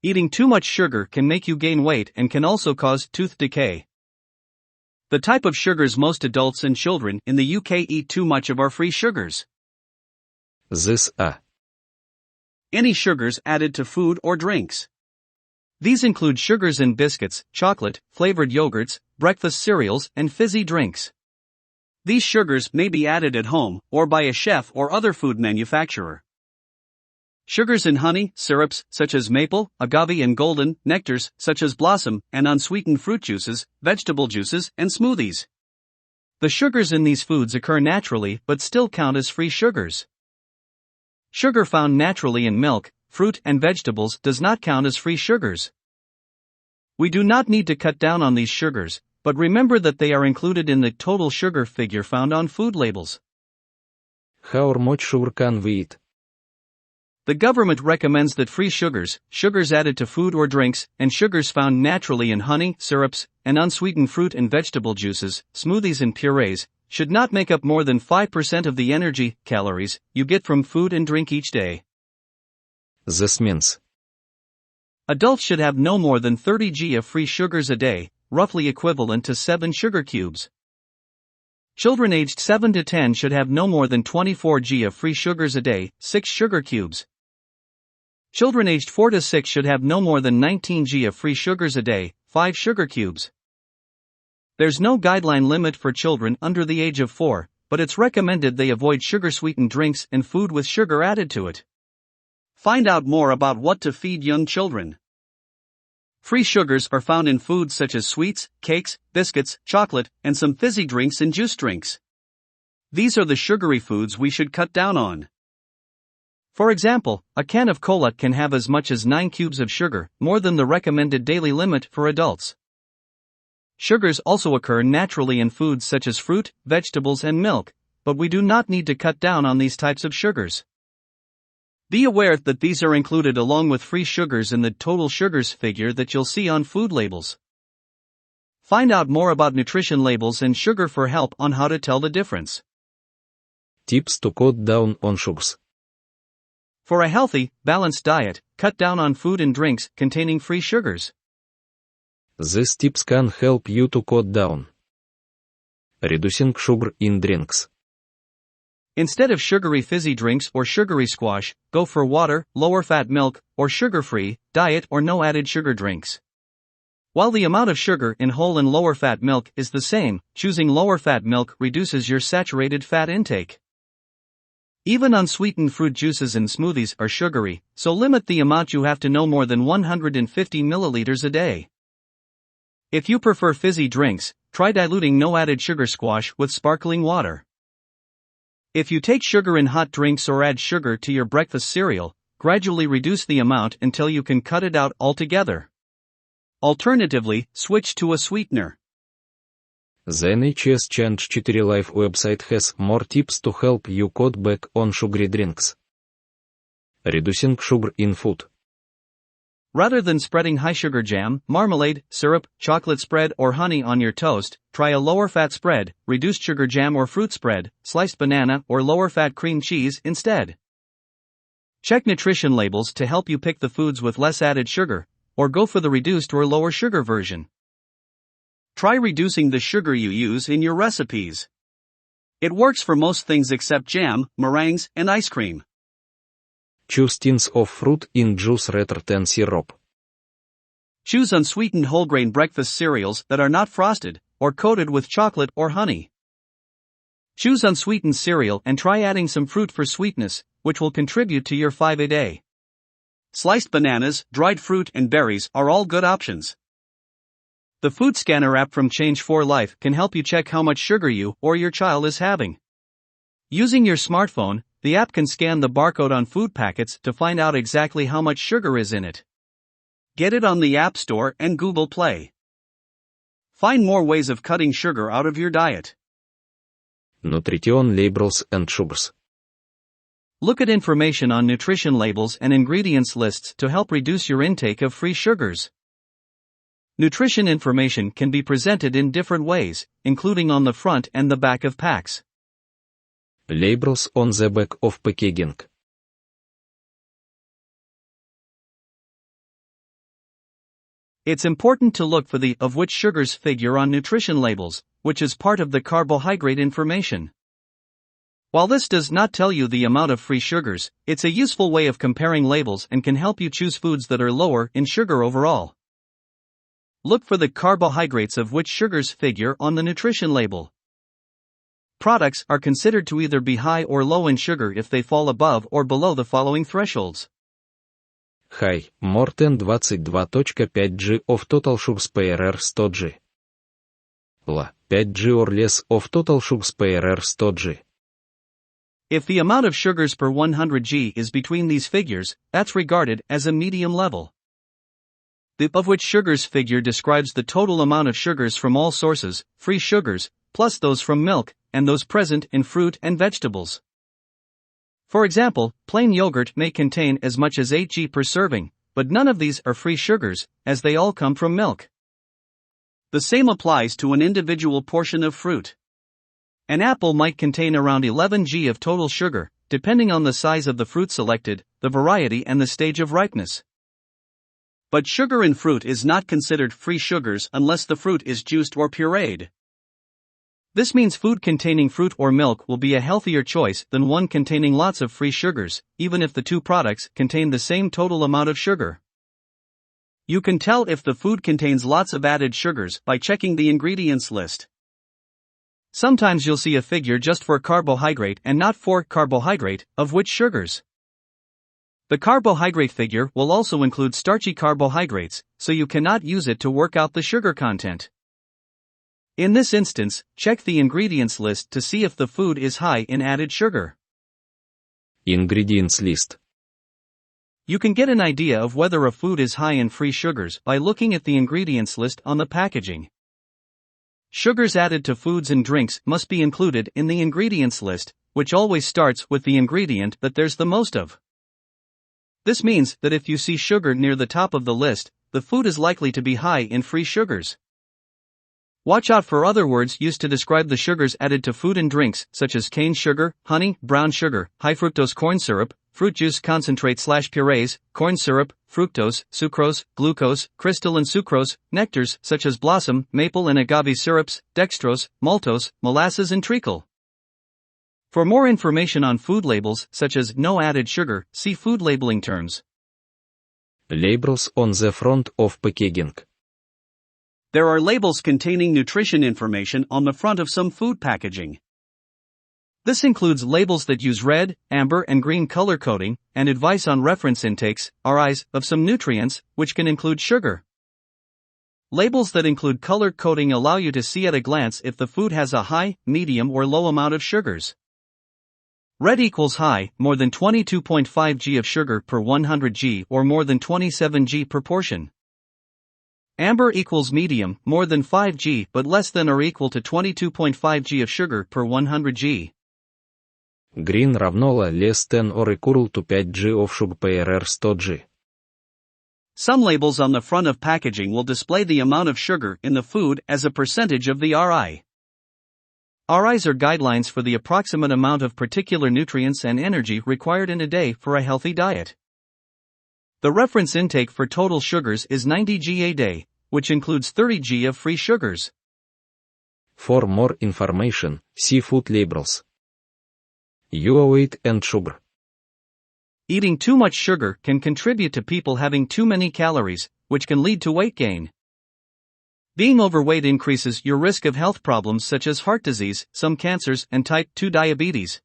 Eating too much sugar can make you gain weight and can also cause tooth decay. The type of sugars most adults and children in the UK eat too much of are free sugars. These are Any sugars added to food or drinks. These include sugars in biscuits, chocolate, flavored yogurts, breakfast cereals, and fizzy drinks. These sugars may be added at home or by a chef or other food manufacturer. Sugars in honey, syrups such as maple, agave, and golden, nectars such as blossom, and unsweetened fruit juices, vegetable juices, and smoothies. The sugars in these foods occur naturally but still count as free sugars. Sugar found naturally in milk, fruit, and vegetables does not count as free sugars. We do not need to cut down on these sugars, but remember that they are included in the total sugar figure found on food labels. how much sugar can we eat? The government recommends that free sugars, sugars added to food or drinks, and sugars found naturally in honey, syrups, and unsweetened fruit and vegetable juices, smoothies and purees, should not make up more than 5% of the energy, calories, you get from food and drink each day. This means Adults should have no more than 30 g of free sugars a day, roughly equivalent to 7 sugar cubes. Children aged 7 to 10 should have no more than 24 g of free sugars a day, 6 sugar cubes. Children aged 4 to 6 should have no more than 19 g of free sugars a day, 5 sugar cubes. There's no guideline limit for children under the age of 4, but it's recommended they avoid sugar-sweetened drinks and food with sugar added to it. Find out more about what to feed young children. Free sugars are found in foods such as sweets, cakes, biscuits, chocolate, and some fizzy drinks and juice drinks. These are the sugary foods we should cut down on. For example, a can of cola can have as much as 9 cubes of sugar, more than the recommended daily limit for adults. Sugars also occur naturally in foods such as fruit, vegetables, and milk, but we do not need to cut down on these types of sugars. Be aware that these are included along with free sugars in the total sugars figure that you'll see on food labels. Find out more about nutrition labels and sugar for help on how to tell the difference. tips to cut down on sugars. For a healthy, balanced diet, cut down on food and drinks containing free sugars. These tips can help you to cut down. Reducing sugar in drinks. Instead of sugary fizzy drinks or sugary squash, go for water, lower-fat milk, or sugar-free, diet or no added sugar drinks. While the amount of sugar in whole and lower-fat milk is the same, choosing lower-fat milk reduces your saturated fat intake. Even unsweetened fruit juices and smoothies are sugary, so limit the amount you have to no more than 150 milliliters a day. If you prefer fizzy drinks, try diluting no added sugar squash with sparkling water. If you take sugar in hot drinks or add sugar to your breakfast cereal, gradually reduce the amount until you can cut it out altogether. Alternatively, switch to a sweetener. The NHS Change 4 Life website has more tips to help you cut back on sugary drinks. Reducing sugar in food. Rather than spreading high-sugar jam, marmalade, syrup, chocolate spread or honey on your toast, try a lower-fat spread, reduced sugar jam or fruit spread, sliced banana or lower-fat cream cheese instead. Check nutrition labels to help you pick the foods with less added sugar, or go for the reduced or lower sugar version. Try reducing the sugar you use in your recipes. It works for most things except jam, meringues, and ice cream. Choose tins of fruit in juice rather than syrup. Choose unsweetened whole grain breakfast cereals that are not frosted or coated with chocolate or honey. Choose unsweetened cereal and try adding some fruit for sweetness, which will contribute to your 5-a-day. Sliced bananas, dried fruit, and berries are all good options. The Food Scanner app from Change 4 Life can help you check how much sugar you or your child is having. Using your smartphone, the app can scan the barcode on food packets to find out exactly how much sugar is in it. Get it on the App Store and Google Play. Find more ways of cutting sugar out of your diet. Nutrition labels and sugars. Look at information on nutrition labels and ingredients lists to help reduce your intake of free sugars. Nutrition information can be presented in different ways, including on the front and the back of packs. Labels on the back of packaging. It's important to look for the of which sugars figure on nutrition labels, which is part of the carbohydrate information. While this does not tell you the amount of free sugars, it's a useful way of comparing labels and can help you choose foods that are lower in sugar overall. Look for the carbohydrates of which sugars figure on the nutrition label. Products are considered to either be high or low in sugar if they fall above or below the following thresholds. High, more than 22.5 g of total sugars per 100 g. Low, 5 g or less of total sugars per 100 g. If the amount of sugars per 100 g is between these figures, that's regarded as a medium level. The of which sugars figure describes the total amount of sugars from all sources, free sugars, plus those from milk, and those present in fruit and vegetables. For example, plain yogurt may contain as much as 8 g per serving, but none of these are free sugars, as they all come from milk. The same applies to an individual portion of fruit. An apple might contain around 11 g of total sugar, depending on the size of the fruit selected, the variety and the stage of ripeness. But sugar in fruit is not considered free sugars unless the fruit is juiced or pureed. This means food containing fruit or milk will be a healthier choice than one containing lots of free sugars, even if the two products contain the same total amount of sugar. You can tell if the food contains lots of added sugars by checking the ingredients list. Sometimes you'll see a figure just for carbohydrate and not for carbohydrate, of which sugars. The carbohydrate figure will also include starchy carbohydrates, so you cannot use it to work out the sugar content. In this instance, check the ingredients list to see if the food is high in added sugar. Ingredients list. You can get an idea of whether a food is high in free sugars by looking at the ingredients list on the packaging. Sugars added to foods and drinks must be included in the ingredients list, which always starts with the ingredient that there's the most of. This means that if you see sugar near the top of the list, the food is likely to be high in free sugars. Watch out for other words used to describe the sugars added to food and drinks, such as cane sugar, honey, brown sugar, high fructose corn syrup, fruit juice concentrate/purees, corn syrup, fructose, sucrose, glucose, crystalline sucrose, nectars such as blossom, maple and agave syrups, dextrose, maltose, molasses and treacle. For more information on food labels such as no added sugar, see food labeling terms. Labels on the front of packaging. There are labels containing nutrition information on the front of some food packaging. This includes labels that use red, amber and green color coding, and advice on reference intakes, RIs, of some nutrients, which can include sugar. Labels that include color coding allow you to see at a glance if the food has a high, medium or low amount of sugars. Red equals high, more than 22.5 g of sugar per 100 g or more than 27 g per portion. Amber equals medium, more than 5 g but less than or equal to 22.5 g of sugar per 100 g. Green равно less than or equal to 5 g of sugar per 100 g. Some labels on the front of packaging will display the amount of sugar in the food as a percentage of the RI. RIs are guidelines for the approximate amount of particular nutrients and energy required in a day for a healthy diet. The reference intake for total sugars is 90 g a day, which includes 30 g of free sugars. For more information, see food labels. Weight and sugar. Eating too much sugar can contribute to people having too many calories, which can lead to weight gain. Being overweight increases your risk of health problems such as heart disease, some cancers, and type 2 diabetes.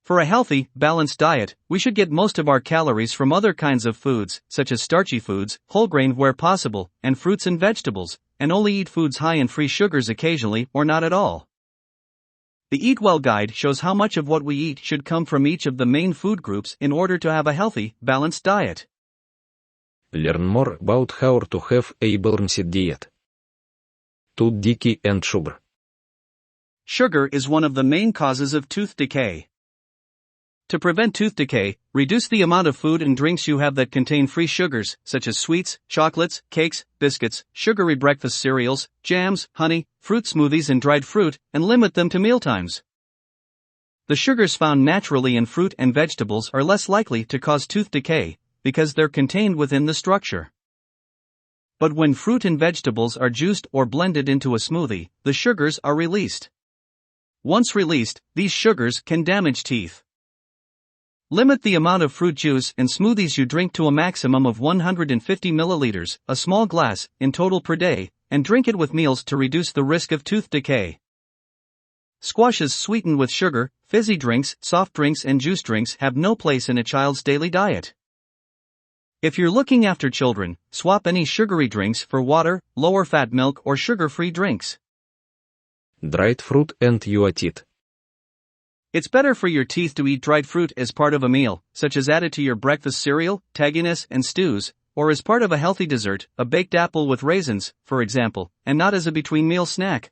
For a healthy, balanced diet, we should get most of our calories from other kinds of foods, such as starchy foods, whole grain where possible, and fruits and vegetables, and only eat foods high in free sugars occasionally or not at all. The Eat Well Guide shows how much of what we eat should come from each of the main food groups in order to have a healthy, balanced diet. Learn more about how to have a balanced diet. Tooth decay and sugar. Sugar is one of the main causes of tooth decay. To prevent tooth decay, reduce the amount of food and drinks you have that contain free sugars, such as sweets, chocolates, cakes, biscuits, sugary breakfast cereals, jams, honey, fruit smoothies and dried fruit, and limit them to mealtimes. The sugars found naturally in fruit and vegetables are less likely to cause tooth decay, because they're contained within the structure. But when fruit and vegetables are juiced or blended into a smoothie, the sugars are released. Once released, these sugars can damage teeth. Limit the amount of fruit juice and smoothies you drink to a maximum of 150 milliliters, a small glass, in total per day, and drink it with meals to reduce the risk of tooth decay. Squashes sweetened with sugar, fizzy drinks, soft drinks and juice drinks have no place in a child's daily diet. If you're looking after children, swap any sugary drinks for water, lower-fat milk or sugar-free drinks. Dried fruit and your teeth. It's better for your teeth to eat dried fruit as part of a meal, such as added to your breakfast cereal, tagines and stews, or as part of a healthy dessert, a baked apple with raisins, for example, and not as a between-meal snack.